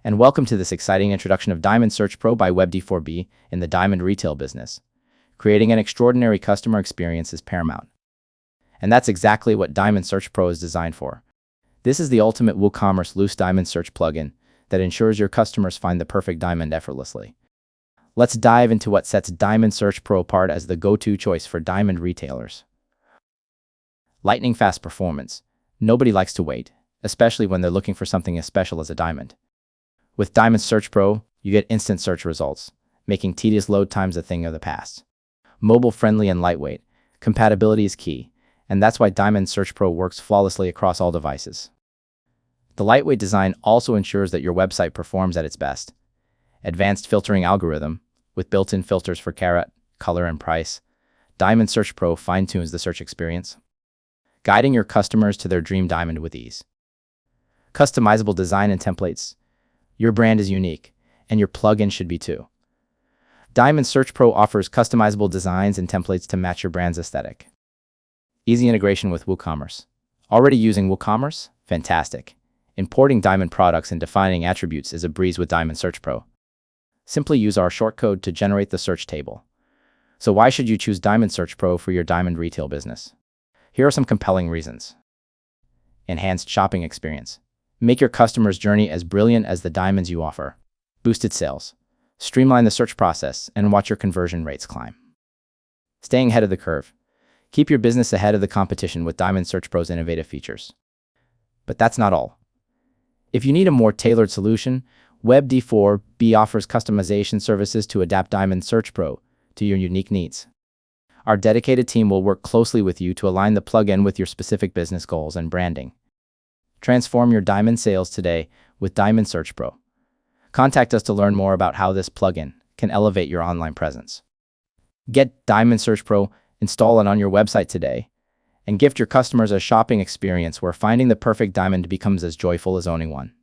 and welcome to this exciting introduction of Diamond SearchPro by WebD4B in the diamond retail business. Creating an extraordinary customer experience is paramount. And that's exactly what Diamond SearchPro is designed for. This is the ultimate Woocommerce loose diamond search plugin that ensures your customers find the perfect diamond effortlessly. Let's dive into what sets Diamond SearchPro apart as the go-to choice for diamond retailers. Lightning fast performance. Nobody likes to wait, especially when they're looking for something as special as a diamond. With Diamond SearchPro, you get instant search results, making tedious load times a thing of the past. Mobile-friendly and lightweight, compatibility is key, and that's why Diamond SearchPro works flawlessly across all devices. The lightweight design also ensures that your website performs at its best. Advanced filtering algorithm, with built-in filters for carat, color, and price, Diamond SearchPro fine-tunes the search experience, guiding your customers to their dream diamond with ease. Customizable design and templates. Your brand is unique, and your plugin should be too. Diamond SearchPro offers customizable designs and templates to match your brand's aesthetic. Easy integration with Woocommerce. Already using Woocommerce? Fantastic. Importing diamond products and defining attributes is a breeze with Diamond SearchPro. Simply use our shortcode to generate the search table. So why should you choose Diamond SearchPro for your diamond retail business? Here are some compelling reasons. Enhanced shopping experience. Make your customer's journey as brilliant as the diamonds you offer. Boosted sales. Streamline the search process and watch your conversion rates climb. Staying ahead of the curve. Keep your business ahead of the competition with Diamond SearchPro's innovative features. But that's not all. If you need a more tailored solution, WebD4B offers customization services to adapt Diamond SearchPro to your unique needs. Our dedicated team will work closely with you to align the plugin with your specific business goals and branding. Transform your diamond sales today with Diamond SearchPro. Contact us to learn more about how this plugin can elevate your online presence. Get Diamond SearchPro, install it on your website today, and gift your customers a shopping experience where finding the perfect diamond becomes as joyful as owning one.